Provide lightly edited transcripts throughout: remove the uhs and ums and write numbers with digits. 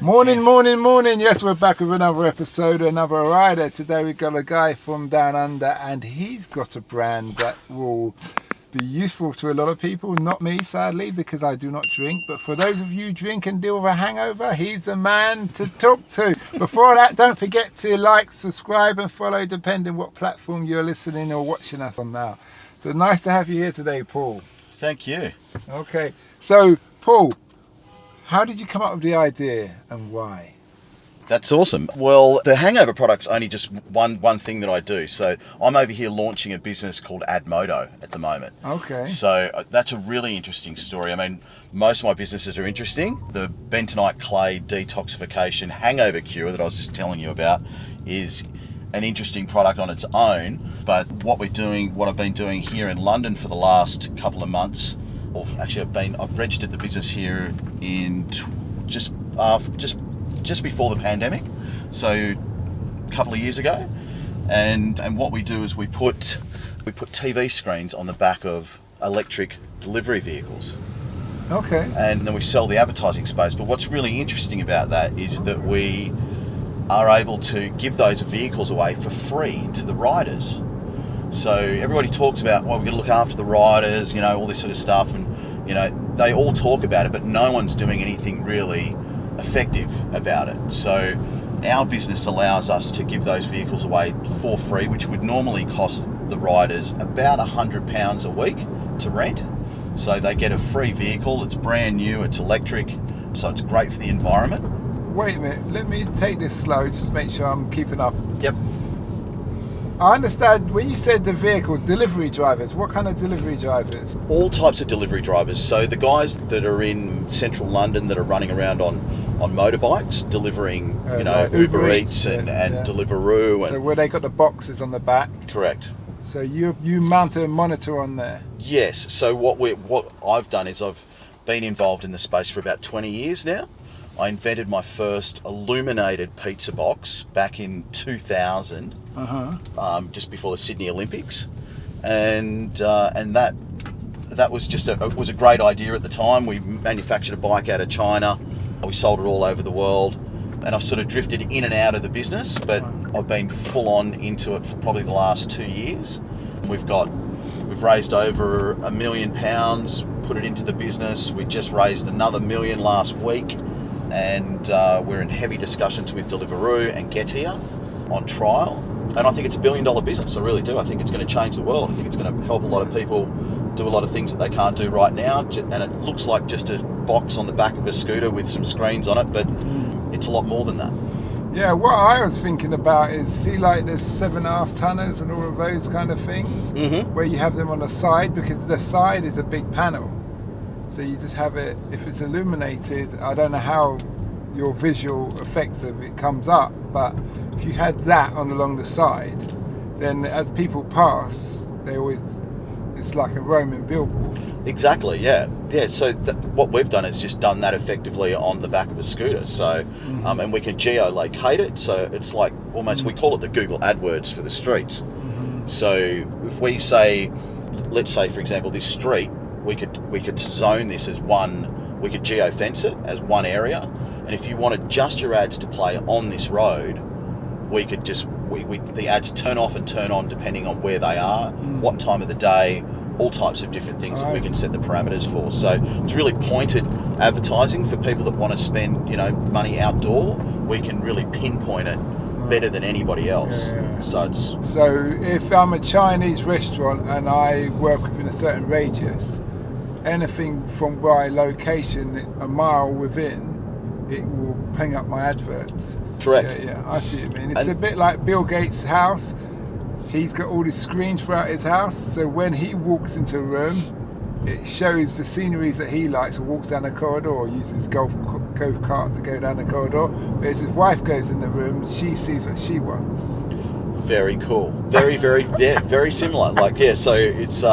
Morning, morning, morning. Yes, we're back with another episode, another rider. Today we've got a guy from down under and he's got a brand that will be useful to a lot of people. Not me, sadly, because I do not drink. But for those of you who drink and deal with a hangover, he's the man to talk to. Before that, don't forget to like, subscribe and follow, depending what platform you're listening or watching us on now. So nice to have you here today, Paul. Thank you. Okay, so Paul, how did you come up with the idea and why? That's awesome. Well, the hangover product's only just one thing that I do. So I'm over here launching a business called AdMoto at the moment. Okay. So that's a really interesting story. I mean, most of my businesses are interesting. The bentonite clay detoxification hangover cure that I was just telling you about is an interesting product on its own. But what I've been doing here in London for the last couple of months, I've registered the business here in just before the pandemic, so a couple of years ago, and what we do is we put TV screens on the back of electric delivery vehicles. Okay. And then we sell the advertising space. But what's really interesting about that is that we are able to give those vehicles away for free to the riders. So everybody talks about, well, we're going to look after the riders, all this sort of stuff, and they all talk about it, but no one's doing anything really effective about it. So our business allows us to give those vehicles away for free, which would normally cost the riders about £100 a week to rent. So they get a free vehicle. It's brand new, it's electric, so it's great for the environment. Wait a minute, let me take this slow, just make sure I'm keeping up. Yep. I understand when you said the vehicles, delivery drivers, what kind of delivery drivers? All types of delivery drivers. So the guys that are in central London that are running around on motorbikes, delivering, like Uber Eats and Deliveroo. So where they got the boxes on the back? Correct. So you mount a monitor on there? Yes. So what I've done is I've been involved in the space for about 20 years now. I invented my first illuminated pizza box back in 2000, just before the Sydney Olympics, and that was was a great idea at the time. We manufactured a bike out of China, we sold it all over the world, and I sort of drifted in and out of the business, but I've been full on into it for probably the last 2 years. We've raised over £1 million, put it into the business. We just raised another $1 million last week. And we're in heavy discussions with Deliveroo and Getir on trial. And I think it's $1 billion business. I really do. I think it's going to change the world. I think it's going to help a lot of people do a lot of things that they can't do right now. And it looks like just a box on the back of a scooter with some screens on it, but it's a lot more than that. Yeah, what I was thinking about is, see, like the 7.5 tonners and all of those kind of things, where you have them on the side, because the side is a big panel. So you just have it, if it's illuminated, I don't know how your visual effects of it comes up, but if you had that along the side, then as people pass, it's like a roaming billboard. Exactly, yeah. So what we've done is just done that effectively on the back of a scooter. So, and we can geolocate it. So it's like almost, we call it the Google AdWords for the streets. So if we say, let's say for example, this street, we could zone this as one, we could geofence it as one area, and if you wanted just your ads to play on this road, we could just, the ads turn off and turn on depending on where they are, what time of the day, all types of different things that we can set the parameters for. So it's really pointed advertising for people that want to spend, money outdoor. We can really pinpoint it better than anybody else. Yeah. So if I'm a Chinese restaurant and I work within a certain radius, anything from my location a mile within, it will ping up my adverts. Correct. Yeah, I see what you mean. It's a bit like Bill Gates' house. He's got all these screens throughout his house, so when he walks into a room, it shows the sceneries that he likes, or walks down the corridor, or uses his golf cart to go down the corridor. But as his wife goes in the room, she sees what she wants. Very cool. Very, very, very similar. So it's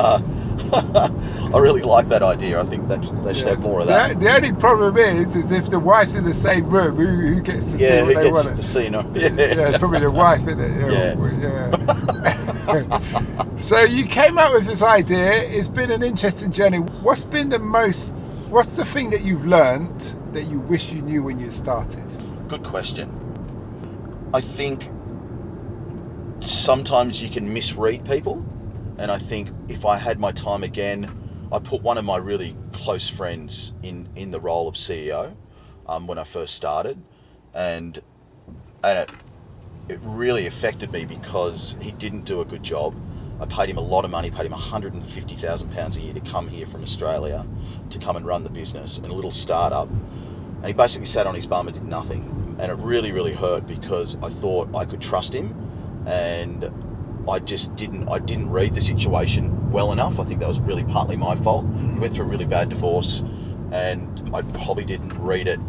I really like that idea. I think that they should have more of that. The only problem is if the wife's in the same room, who gets to see what they want? Who gets to see? It's probably the wife, isn't it? Yeah. So you came up with this idea. It's been an interesting journey. What's the thing that you've learned that you wish you knew when you started? Good question. I think sometimes you can misread people, and I think if I had my time again, I put one of my really close friends in the role of CEO when I first started, and it really affected me because he didn't do a good job. I paid him a lot of money, paid him £150,000 a year to come here from Australia to come and run the business in a little startup. And he basically sat on his bum and did nothing. And it really, really hurt because I thought I could trust him, and I didn't read the situation well enough. I think that was really partly my fault. He went through a really bad divorce, and I probably didn't read it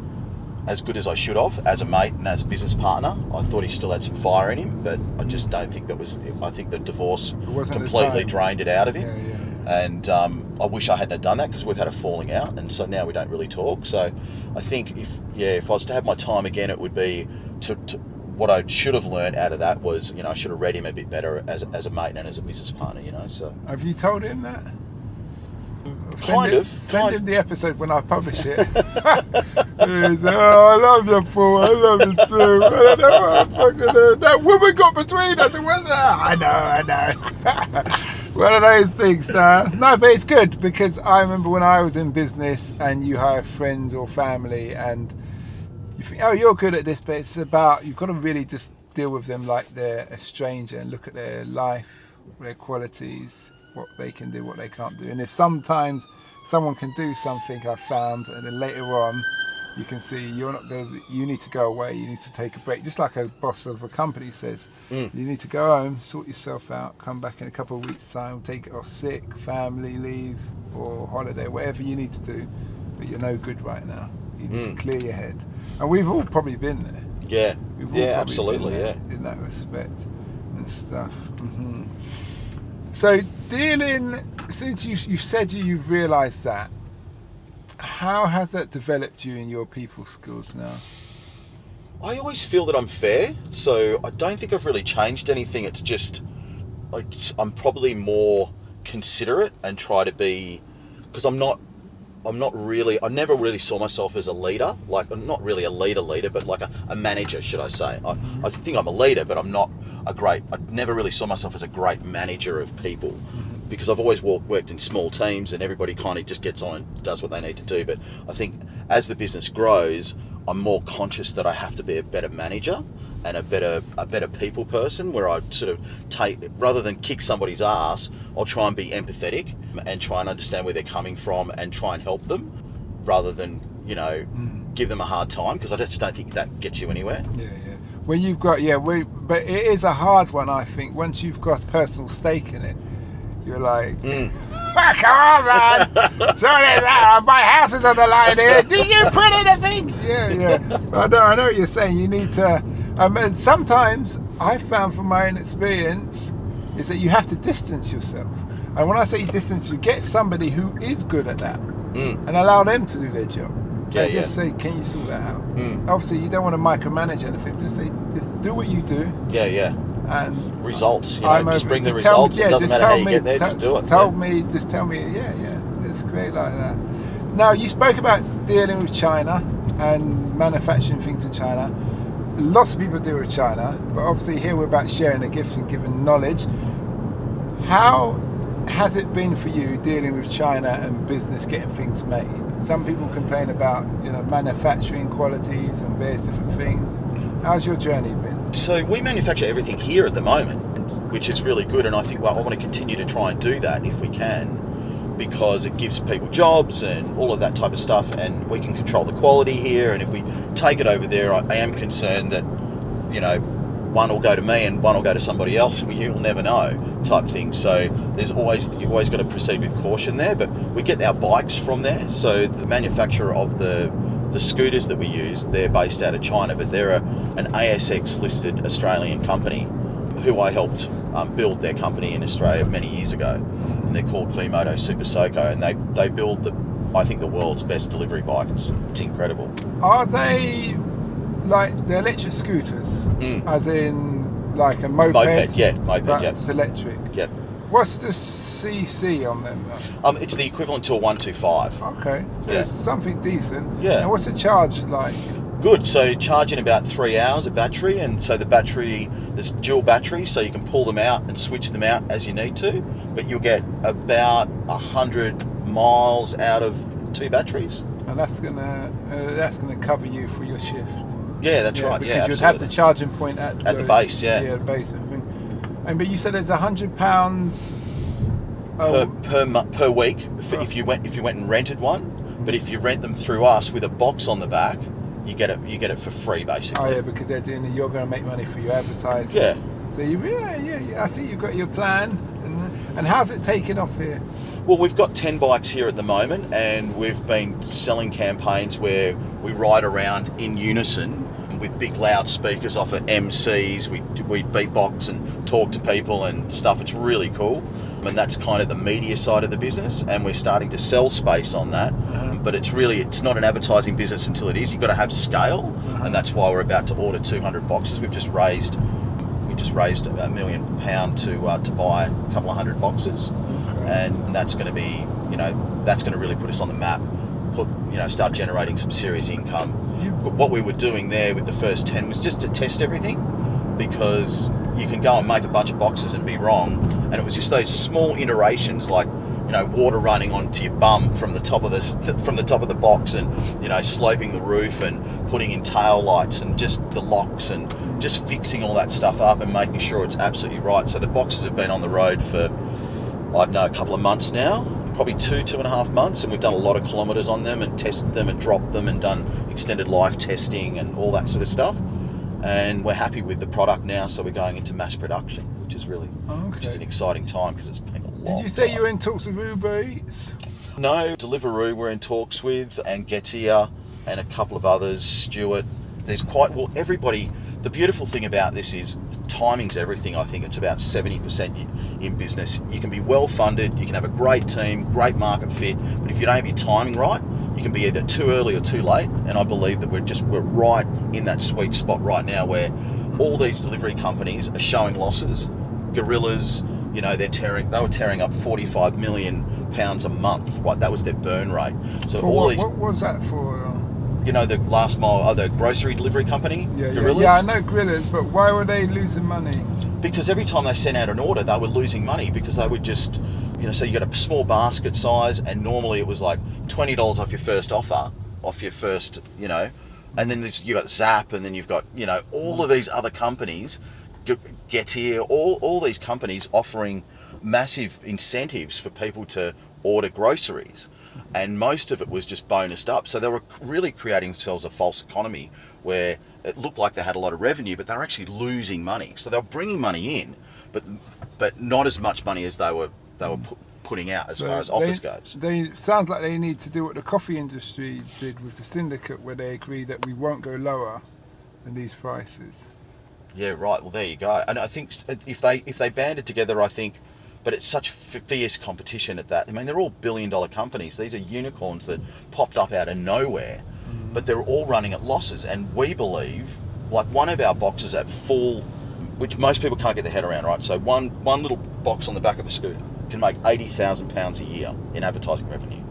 as good as I should have as a mate and as a business partner. I thought he still had some fire in him, but I just don't think that was... I think the divorce completely drained it out of him. Yeah. And I wish I hadn't done that, because we've had a falling out, and so now we don't really talk. So I think if I was to have my time again, it would be to what I should have learned out of that was, I should have read him a bit better as a mate and as a business partner, So have you told him that? Send him the episode when I publish it. He said, I love you, Paul. I love you too. I don't know what fucking that woman got between us. I know. One of those things, no, but it's good, because I remember when I was in business and you hire friends or family and you think, oh, you're good at this, but it's about, you've got to really just deal with them like they're a stranger and look at their life, their qualities, what they can do, what they can't do. And if sometimes someone can do something, I've found, and then later on you can see you're not going, you need to go away, you need to take a break, just like a boss of a company says. You need to go home, sort yourself out, come back in a couple of weeks time, take it off sick, family leave or holiday, whatever you need to do, but you're no good right now. You need to clear your head. And we've all probably been there. Yeah, absolutely, in that respect and stuff. So since you've said you've realised that, how has that developed you in your people skills now? I always feel that I'm fair, so I don't think I've really changed anything. It's just I'm probably more considerate and try to be, because I never really saw myself as a leader. Like, I'm not really a leader, but like a manager, should I say. I think I'm a leader, but I'm not I never really saw myself as a great manager of people, because I've always worked in small teams and everybody kind of just gets on and does what they need to do. But I think as the business grows, I'm more conscious that I have to be a better manager and a better people person, where I sort of rather than kick somebody's ass, I'll try and be empathetic and try and understand where they're coming from and try and help them, rather than, give them a hard time, because I just don't think that gets you anywhere. Yeah. When you've got, but it is a hard one, I think. Once you've got a personal stake in it, you're like, come on, man. Sorry, my house is on the line here. Did you put in a thing? Yeah. I know what you're saying. You need to, and sometimes I found from my own experience is that you have to distance yourself. And when I say distance, you get somebody who is good at that and allow them to do their job. Just say, can you sort that out? Obviously, you don't want to micromanage anything. Just say, just do what you do. Yeah. And results. Just bring the results. It doesn't matter how you get there. Just do it. Just tell me. Yeah. It's great like that. Now, you spoke about dealing with China and manufacturing things in China. Lots of people deal with China, but obviously here we're about sharing a gift and giving knowledge. How has it been for you dealing with China and business, getting things made? Some people complain about manufacturing qualities and various different things. How's your journey been? So we manufacture everything here at the moment, which is really good, and I think I want to continue to try and do that if we can, because it gives people jobs and all of that type of stuff, and we can control the quality here. And if we take it over there, I am concerned that one will go to me and one will go to somebody else, and you'll never know type thing. So you've always got to proceed with caution there. But we get our bikes from there. So the manufacturer of the scooters that we use, they're based out of China, but they're an ASX listed Australian company who I helped build their company in Australia many years ago, and they're called Vmoto Super Soco, and they build the world's best delivery bike. It's incredible. Are they like the electric scooters, as in like a moped? Moped, yeah. It's electric. Yep. What's the CC on them? It's the equivalent to a 125. Okay, so it's something decent. Yeah. And what's the charge like? Good. So charge in about 3 hours a battery, and so the battery, there's dual batteries, so you can pull them out and switch them out as you need to, but you'll get about 100 miles out of 2 batteries. And that's gonna cover you for your shift. Yeah, that's right. Because Yeah, you'd absolutely. have the charging point at the base. Yeah. Yeah, the base of the thing. And but you said there's £100 per week if you went and rented one. But if you rent them through us with a box on the back, you get it for free basically. Oh yeah, because they're doing it. You're going to make money for your advertising. Yeah. So yeah. I see you've got your plan. And how's it taking off here? Well, we've got 10 bikes here at the moment, and we've been selling campaigns where we ride around in unison with big loudspeakers off of MCs. We beatbox and talk to people and stuff. It's really cool. And that's kind of the media side of the business, and we're starting to sell space on that. But it's not an advertising business until it is. You've got to have scale, and that's why we're about to order 200 boxes. We just raised £1 million to buy a couple of hundred boxes, and that's going to be, that's going to really put us on the map. Start generating some serious income. But what we were doing there with the first 10 was just to test everything, because you can go and make a bunch of boxes and be wrong, and it was just those small iterations, like water running onto your bum from the top of the box, and sloping the roof and putting in tail lights and just the locks and just fixing all that stuff up and making sure it's absolutely right. So the boxes have been on the road for, I don't know, a couple of months now, probably 2.5 months, and we've done a lot of kilometres on them and tested them and dropped them and done extended life testing and all that sort of stuff. And we're happy with the product now, so we're going into mass production, which is an exciting time, because it's been a long Did you say time. you were in talks with Uber Eats? No, Deliveroo we're in talks with, and Getir, and a couple of others, Stewart. There's everybody. The beautiful thing about this is timing's everything. I think it's about 70% in business. You can be well funded, you can have a great team, great market fit, but if you don't have your timing right, you can be either too early or too late. And I believe that we're right in that sweet spot right now, where all these delivery companies are showing losses. Gorillas, they were tearing up £45 million a month. Right, that was their burn rate. So what was that for? The last mile, the grocery delivery company, Gorillas. Yeah, I know Gorillas, but why were they losing money? Because every time they sent out an order, they were losing money, because they would just, so you got a small basket size, and normally it was like $20 off your first offer, and then you got Zap, and then you've got, all of these other companies, Getir, all these companies offering massive incentives for people to order groceries. And most of it was just bonused up. So they were really creating themselves a false economy, where it looked like they had a lot of revenue, but they were actually losing money. So they were bringing money in, but not as much money as they were putting out as far as offers goes. Sounds like they need to do what the coffee industry did with the syndicate, where they agreed that we won't go lower than these prices. Yeah, right. Well, there you go. And I think if they banded together, but it's such fierce competition at that. I mean, they're all billion-dollar companies. These are unicorns that popped up out of nowhere, but they're all running at losses. And we believe, like, one of our boxes at full, which most people can't get their head around, right? So one little box on the back of a scooter can make £80,000 a year in advertising revenue.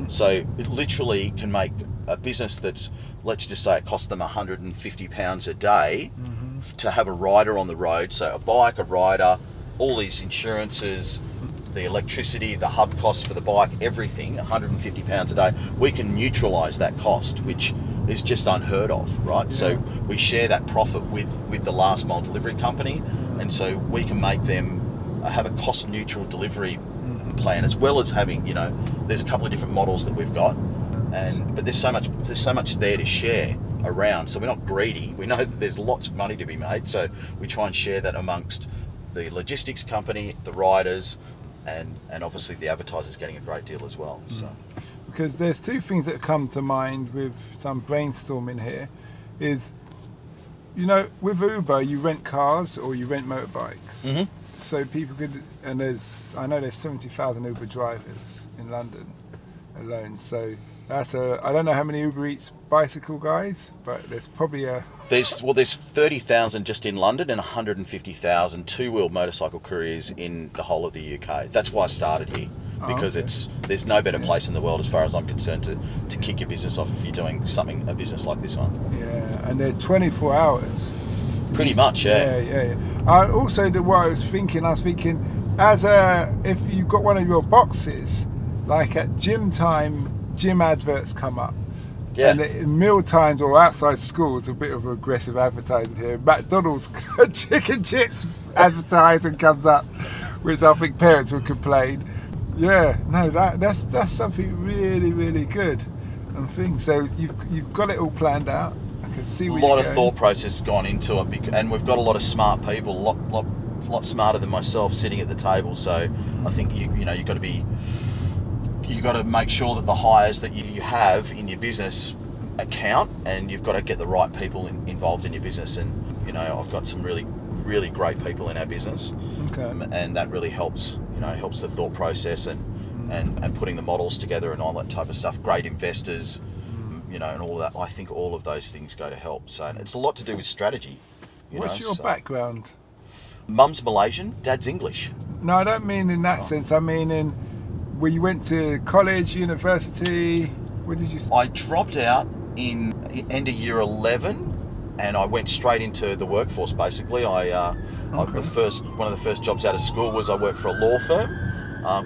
So it literally can make a business that's, let's just say it costs them £150 a day to have a rider on the road. So a bike, a rider, all these insurances, the electricity, the hub costs for the bike, everything, £150 a day. We can neutralise that cost, which is just unheard of, right? Yeah. So we share that profit with the last mile delivery company, and so we can make them have a cost neutral delivery plan, as well as having, there's a couple of different models that we've got, but there's so much there to share around. So we're not greedy. We know that there's lots of money to be made, so we try and share that amongst the logistics company, the riders, and obviously the advertisers getting a great deal as well. So, because there's two things that come to mind with some brainstorming here, is, with Uber you rent cars or you rent motorbikes, so people could, and I know there's 70,000 Uber drivers in London alone, so that's I don't know how many Uber Eats bicycle guys, but there's probably there's 30,000 just in London, and 150,000 two-wheel motorcycle couriers in the whole of the UK. That's why I started here. because okay. there's no better place in the world as far as I'm concerned to kick your business off if you're doing a business like this one. Yeah, and they're 24 hours. Pretty much, yeah. Yeah. Also, what I was thinking, if you've got one of your boxes, like at gym time, gym adverts come up. Yeah. And in meal times or outside schools, a bit of aggressive advertising here. McDonald's chicken chips advertising comes up, which I think parents would complain. Yeah, no, that's something really, really good. And things. So you've got it all planned out. I can see where a lot you're of going. thought process has gone into it, and we've got a lot of smart people, a lot smarter than myself, sitting at the table. So I think you've got to make sure that the hires that you have in your business account, and you've got to get the right people involved in your business. And I've got some really, really great people in our business, and that really helps. Helps the thought process and putting the models together and all that type of stuff. Great investors. And all that. I think all of those things go to help. So it's a lot to do with strategy. What's your background? Mum's Malaysian, Dad's English. No, I don't mean in that sense. I mean in where you went to college, university. What did you say? I dropped out in end of year 11, and I went straight into the workforce. Basically, one of the first jobs out of school was I worked for a law firm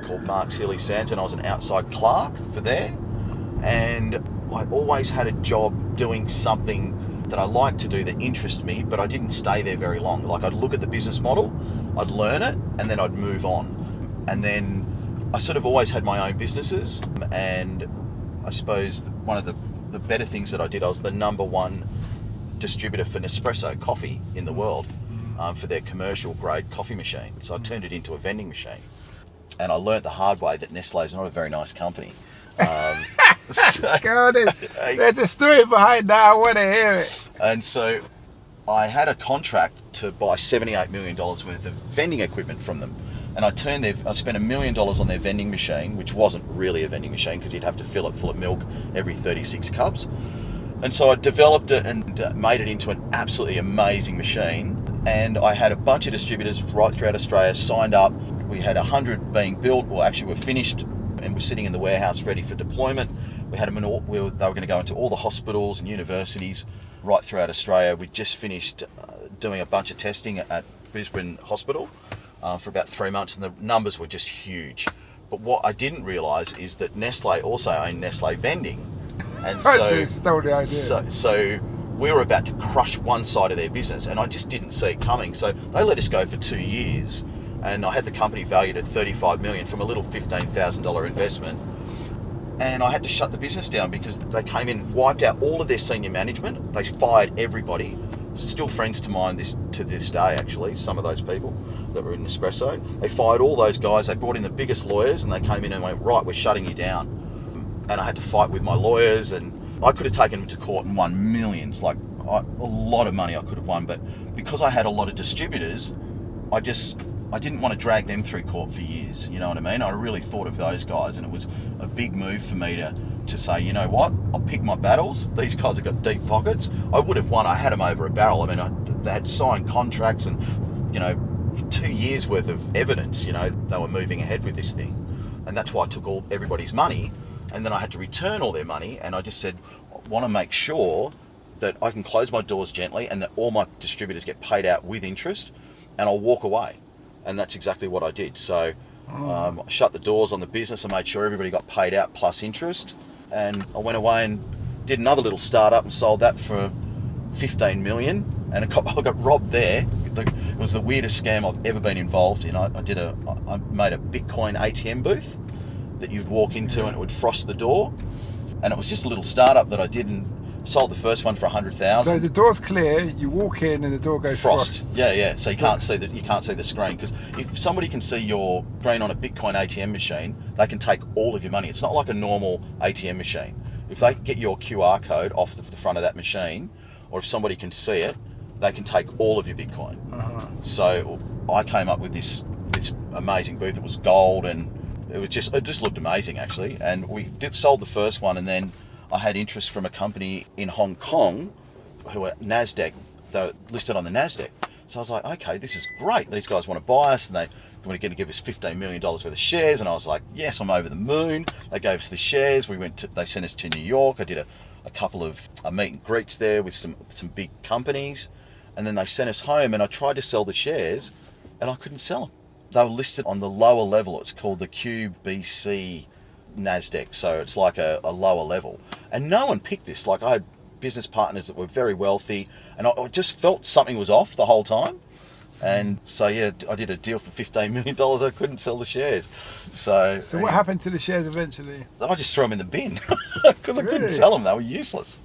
called Marks Healy Sands, and I was an outside clerk for there, and I always had a job doing something that I liked to do that interested me, but I didn't stay there very long. Like, I'd look at the business model, I'd learn it, and then I'd move on. And then I sort of always had my own businesses, and I suppose one of the better things that I did, I was the number one distributor for Nespresso coffee in the world for their commercial grade coffee machine. So I turned it into a vending machine. And I learnt the hard way that Nestle is not a very nice company. God, there's a story behind that. I want to hear it. And so I had a contract to buy $78 million worth of vending equipment from them. And I spent $1 million on their vending machine, which wasn't really a vending machine because you'd have to fill it full of milk every 36 cups. And so I developed it and made it into an absolutely amazing machine. And I had a bunch of distributors right throughout Australia signed up. We had 100 being built. Well, actually, we're finished and we're sitting in the warehouse ready for deployment. We had them they were going to go into all the hospitals and universities right throughout Australia. We just finished doing a bunch of testing at Brisbane Hospital for about 3 months, and the numbers were just huge. But what I didn't realise is that Nestle also owned Nestle Vending. And so, stole the idea. So we were about to crush one side of their business, and I just didn't see it coming. So they let us go for 2 years, and I had the company valued at $35 million from a little $15,000 investment. And I had to shut the business down because they came in, wiped out all of their senior management. They fired everybody. Still friends to mine to this day, actually, some of those people that were in Nespresso. They fired all those guys. They brought in the biggest lawyers, and they came in and went, right, we're shutting you down. And I had to fight with my lawyers, and I could have taken them to court and won millions, a lot of money I could have won. But because I had a lot of distributors, I didn't want to drag them through court for years, you know what I mean? I really thought of those guys, and it was a big move for me to say, you know what, I'll pick my battles. These guys have got deep pockets. I would have won. I had them over a barrel. I mean, they had signed contracts and, 2 years worth of evidence, they were moving ahead with this thing. And that's why I took everybody's money, and then I had to return all their money, and I just said, I want to make sure that I can close my doors gently and that all my distributors get paid out with interest, and I'll walk away. And that's exactly what I did. So I shut the doors on the business. I made sure everybody got paid out plus interest. And I went away and did another little startup and sold that for $15 million. And I got robbed there. It was the weirdest scam I've ever been involved in. I made a Bitcoin ATM booth that you'd walk into and it would frost the door. And it was just a little startup that I did, and sold the first one for $100,000. So the door's clear, you walk in and the door goes frost. Yeah. So you can't see the screen, because if somebody can see your screen on a Bitcoin ATM machine, they can take all of your money. It's not like a normal ATM machine. If they can get your QR code off the front of that machine, or if somebody can see it, they can take all of your Bitcoin. So I came up with this amazing booth. It was gold, and it just looked amazing, actually. And we sold the first one, and then I had interest from a company in Hong Kong who are NASDAQ. They're listed on the NASDAQ. So I was like, okay, this is great. These guys want to buy us, and they we're going to give us $15 million worth of shares. And I was like, yes, I'm over the moon. They gave us the shares. They sent us to New York. I did a couple of meet and greets there with some big companies. And then they sent us home, and I tried to sell the shares and I couldn't sell them. They were listed on the lower level. It's called the QBC NASDAQ. So it's like a lower level. And no one picked this. Like, I had business partners that were very wealthy, and I just felt something was off the whole time. And so, yeah, I did a deal for $15 million. I couldn't sell the shares. So what happened to the shares eventually? I just threw them in the bin because I couldn't sell them. They were useless.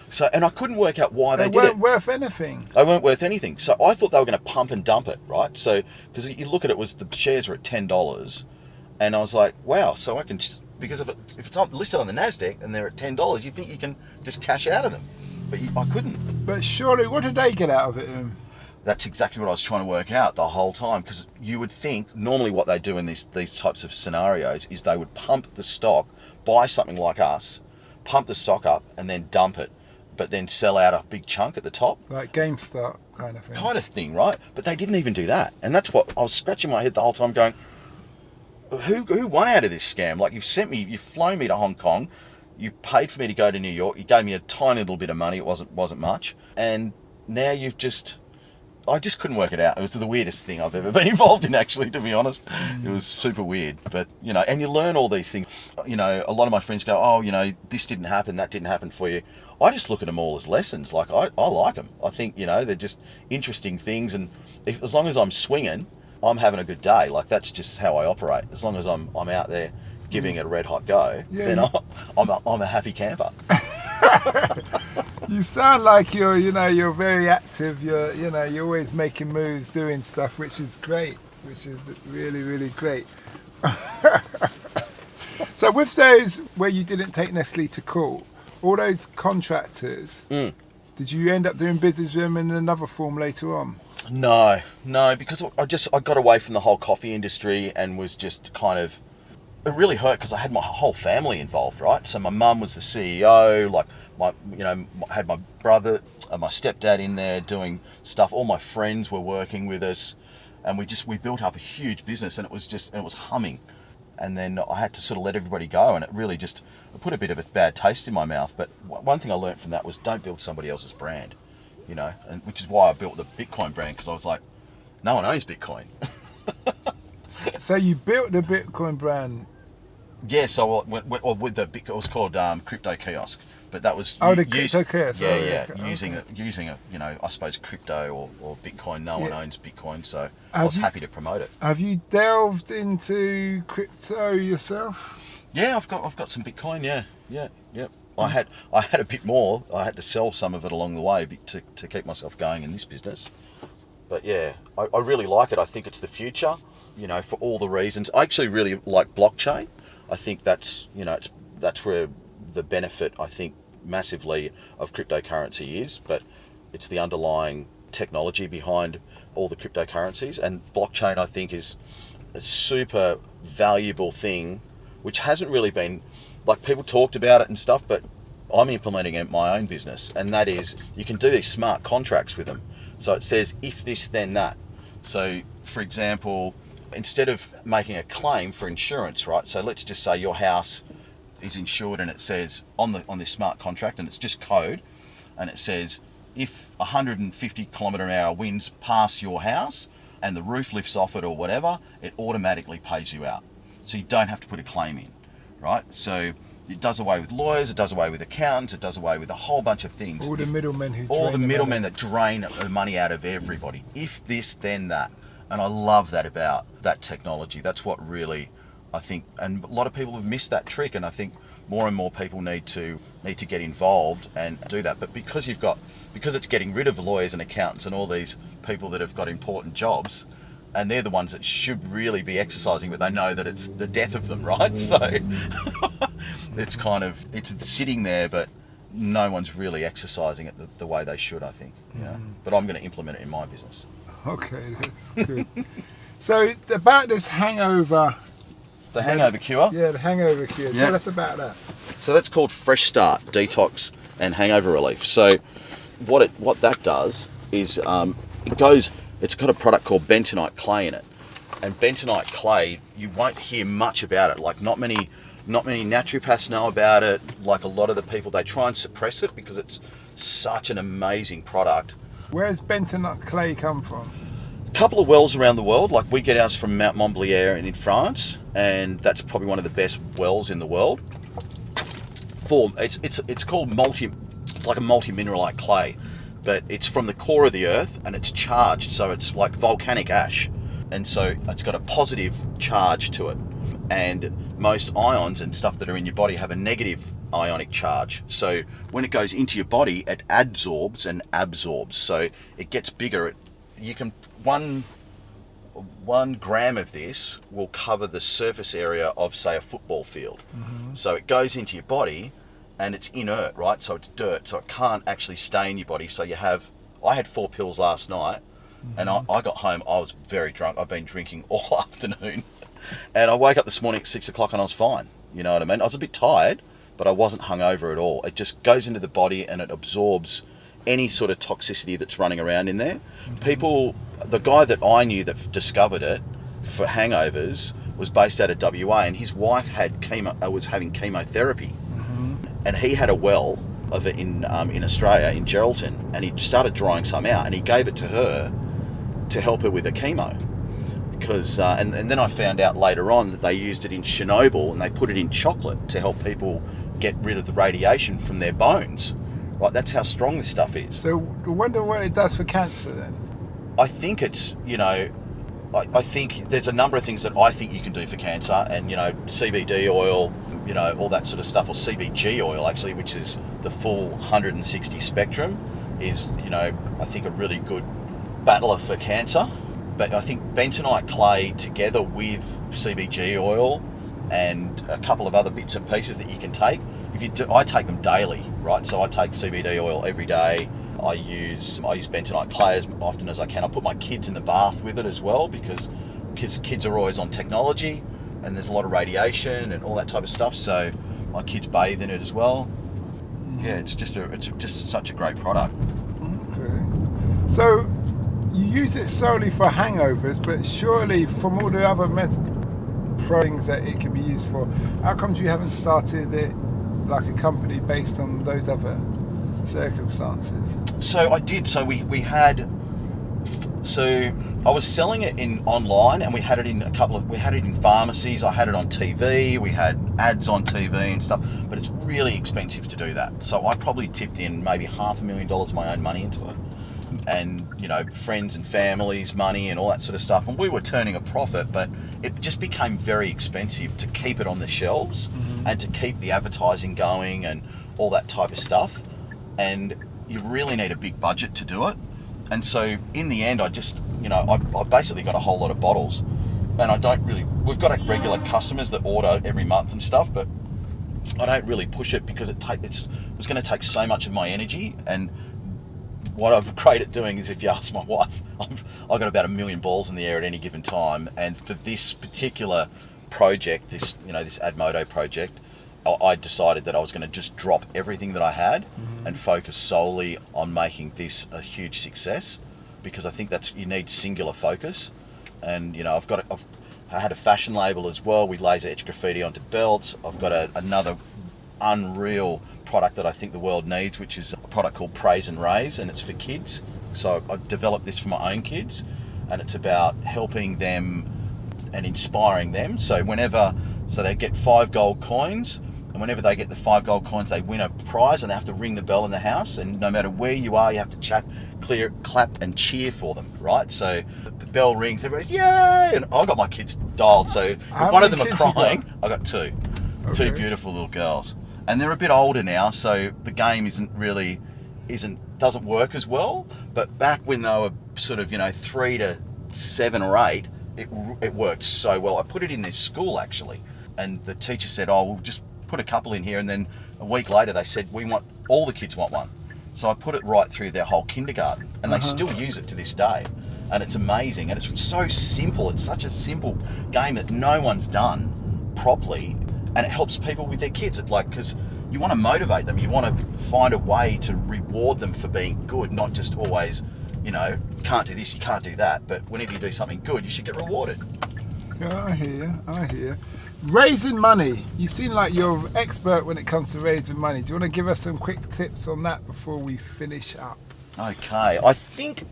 So, and I couldn't work out why they did it. They weren't worth anything. They weren't worth anything. So I thought they were going to pump and dump it, right? So, because you look at it, the shares were at $10, and I was like, wow. So I can, because if it's not listed on the NASDAQ and they're at $10, you think you can just cash out of them, but I couldn't. But surely, what did they get out of it? That's exactly what I was trying to work out the whole time, because you would think normally what they do in these types of scenarios is they would pump the stock, buy something like us, pump the stock up, and then dump it, but then sell out a big chunk at the top. Like GameStop kind of thing. Kind of thing, right? But they didn't even do that. And that's what I was scratching my head the whole time going, who won out of this scam? Like, you've flown me to Hong Kong, you've paid for me to go to New York, you gave me a tiny little bit of money, it wasn't much, and now I just couldn't work it out. It was the weirdest thing I've ever been involved in, actually, to be honest. It was super weird. But, and you learn all these things. A lot of my friends go, oh, this didn't happen, that didn't happen for you. I just look at them all as lessons. Like, I like them. I think, they're just interesting things. And as long as I'm swinging, I'm having a good day. Like, that's just how I operate. As long as I'm out there giving it a red hot go, then I'm a happy camper. You sound like you're very active. You're always making moves, doing stuff, which is great. Which is really, really great. So with those where you didn't take Nestle to court, all those contractors, did you end up doing business with them in another form later on? No, because I got away from the whole coffee industry and was just kind of, it really hurt because I had my whole family involved, right? So my mum was the CEO, like I had my brother and my stepdad in there doing stuff. All my friends were working with us, and we built up a huge business, and it was humming. And then I had to sort of let everybody go, and it really it put a bit of a bad taste in my mouth. But one thing I learned from that was don't build somebody else's brand, and which is why I built the Bitcoin brand, because I was like, no one owns Bitcoin. So you built the Bitcoin brand. Yeah, so with it was called Crypto Kiosk, but that was the Crypto Kiosk. Using I suppose crypto or Bitcoin. No one owns Bitcoin, so I was happy to promote it. Have you delved into crypto yourself? Yeah, I've got some Bitcoin. Yeah. I had a bit more. I had to sell some of it along the way to keep myself going in this business. But yeah, I really like it. I think it's the future. For all the reasons. I actually really like blockchain. I think that's where the benefit, I think, massively of cryptocurrency is, but it's the underlying technology behind all the cryptocurrencies, and blockchain, I think, is a super valuable thing, which hasn't really been, like, people talked about it and stuff, but I'm implementing it in my own business, and that is, you can do these smart contracts with them. So it says, if this, then that. So, for example, instead of making a claim for insurance, right? So let's just say your house is insured, and it says on this smart contract, and it's just code, and it says if 150 kilometre an hour winds pass your house and the roof lifts off it or whatever, it automatically pays you out. So you don't have to put a claim in, right? So it does away with lawyers, it does away with accountants, it does away with a whole bunch of things. All the middlemen that drain the money out of everybody. If this, then that. And I love that about that technology. That's what really, I think, and a lot of people have missed that trick, and I think more and more people need to get involved and do that. But because it's getting rid of lawyers and accountants and all these people that have got important jobs, and they're the ones that should really be exercising, but they know that it's the death of them, right? So it's sitting there, but no one's really exercising it the way they should, I think. But I'm going to implement it in my business. Okay, that's good. So about this hangover. The hangover cure? Yeah, the hangover cure. Yeah. Tell us about that. So that's called Fresh Start, Detox and Hangover Relief. So what that does is it's got a product called bentonite clay in it. And bentonite clay, you won't hear much about it. Like not many naturopaths know about it. Like a lot of the people, they try and suppress it because it's such an amazing product. Where's bentonite clay come from? A couple of wells around the world. Like we get ours from Mount Montbéliard in France, and that's probably one of the best wells in the world. It's called it's like a multi-mineralite clay, but it's from the core of the earth and it's charged, so it's like volcanic ash, and so it's got a positive charge to it. And most ions and stuff that are in your body have a negative ionic charge. So when it goes into your body, it adsorbs and absorbs. So it gets bigger. You can 1 gram of this will cover the surface area of, say, a football field. Mm-hmm. So it goes into your body and it's inert, right? So it's dirt, so it can't actually stay in your body. So I had 4 pills last night, mm-hmm. and I got home, I was very drunk. I've been drinking all afternoon. And I woke up this morning at 6 o'clock and I was fine. You know what I mean? I was a bit tired, but I wasn't hungover at all. It just goes into the body and it absorbs any sort of toxicity that's running around in there. Mm-hmm. The guy that I knew that discovered it for hangovers was based out of WA, and his wife was having chemotherapy. Mm-hmm. And he had a well of it in Australia, in Geraldton, and he started drawing some out and he gave it to her to help her with her chemo. Because and then I found out later on that they used it in Chernobyl and they put it in chocolate to help people get rid of the radiation from their bones. Right, that's how strong this stuff is. So I wonder what it does for cancer then. I think it's, I think there's a number of things that I think you can do for cancer, and CBD oil, all that sort of stuff, or CBG oil actually, which is the full 160 spectrum, is I think a really good battler for cancer. But I think bentonite clay together with CBG oil and a couple of other bits and pieces that you can take. I take them daily, right? So I take CBD oil every day. I use bentonite clay as often as I can. I put my kids in the bath with it as well, because kids are always on technology and there's a lot of radiation and all that type of stuff. So my kids bathe in it as well. Yeah, it's just such a great product. Okay. So you use it solely for hangovers, but surely from all the other things that it can be used for, how comes you haven't started it like a company based on those other circumstances? So I did. So I was selling it online, and we had it in pharmacies. I had it on TV. We had ads on TV and stuff, but it's really expensive to do that. So I probably tipped in maybe $500,000 of my own money into it. And friends and family's money and all that sort of stuff, and we were turning a profit, but it just became very expensive to keep it on the shelves, mm-hmm. and to keep the advertising going and all that type of stuff, and you really need a big budget to do it. And so in the end, I just I basically got a whole lot of bottles, and we've got regular customers that order every month and stuff, but I don't really push it because it's going to take so much of my energy. And what I'm great at doing is, if you ask my wife, I've got about 1 million balls in the air at any given time. And for this particular project, this Admoto project, I decided that I was going to just drop everything that I had, mm-hmm. and focus solely on making this a huge success, because I think you need singular focus. And I had a fashion label as well with laser etch graffiti onto belts. I've got another unreal product that I think the world needs, which is a product called Praise and Raise, and it's for kids. So I developed this for my own kids, and it's about helping them and inspiring them. So they get 5 gold coins, and whenever they get the 5 gold coins, they win a prize, and they have to ring the bell in the house, and no matter where you are, you have to clap and cheer for them, right? So the bell rings, everybody's yay, and I've got my kids dialed, so if one of them are crying, I've got 2. Okay. 2 beautiful little girls. And they're a bit older now, so the game doesn't work as well. But back when they were sort of 3 to 7 or 8, it worked so well. I put it in their school actually, and the teacher said, "Oh, we'll just put a couple in here." And then a week later, they said, all the kids want one. So I put it right through their whole kindergarten, and they still use it to this day. And it's amazing, and it's so simple. It's such a simple game that no one's done properly. And it helps people with their kids, because you want to motivate them. You want to find a way to reward them for being good, not just always, you can't do this, you can't do that. But whenever you do something good, you should get rewarded. Yeah, I hear. Raising money. You seem like you're an expert when it comes to raising money. Do you want to give us some quick tips on that before we finish up? Okay, I think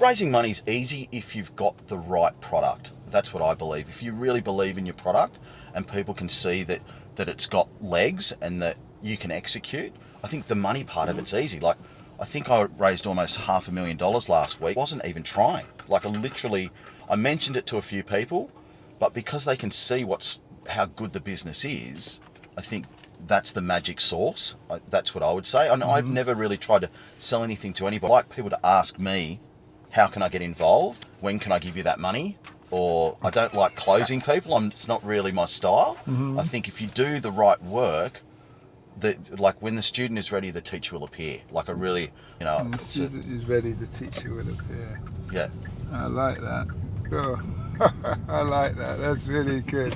raising money is easy if you've got the right product. That's what I believe. If you really believe in your product and people can see that it's got legs and that you can execute, I think the money part of it's easy. Like, I think I raised almost $500,000 last week. I wasn't even trying. Like, I mentioned it to a few people, but because they can see how good the business is, I think that's the magic sauce. That's what I would say. And I've never really tried to sell anything to anybody. I like people to ask me, how can I get involved? When can I give you that money? Or I don't like closing people. It's not really my style. I think if you do the right work, like when the student is ready, the teacher will appear. Like, when the student is ready, the teacher will appear. Yeah. I like that. Oh, I like that. That's really good.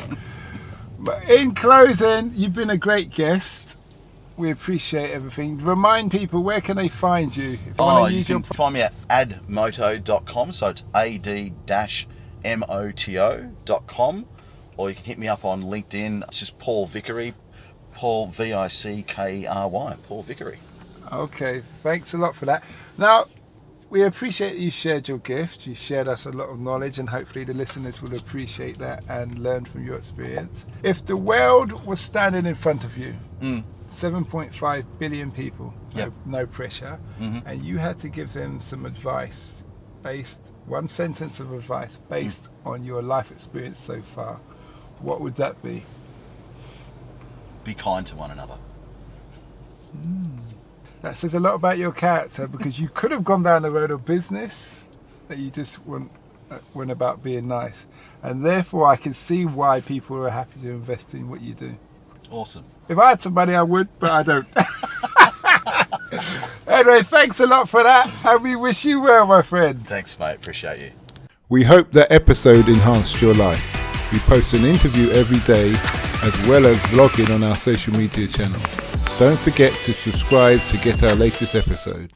But in closing, you've been a great guest. We appreciate everything. Remind people, where can they find you? You can find me at admoto.com. So it's ad-moto.com. Or you can hit me up on LinkedIn. It's just Paul Vickery. Paul, Vickery. Paul Vickery. Okay, thanks a lot for that. Now, we appreciate you shared your gift. You shared us a lot of knowledge, and hopefully the listeners will appreciate that and learn from your experience. If the world was standing in front of you, 7.5 billion people, no pressure, and you had to give them some advice, one sentence of advice based on your life experience so far, what would that be? Be kind to one another. That says a lot about your character, because you could have gone down the road of business, that you just went about being nice. And therefore I can see why people are happy to invest in what you do. Awesome. If I had some money, I would, but I don't. Anyway, thanks a lot for that, and we wish you well, my friend. Thanks, mate. Appreciate you. We hope that episode enhanced your life. We post an interview every day, as well as vlogging on our social media channels. Don't forget to subscribe to get our latest episode.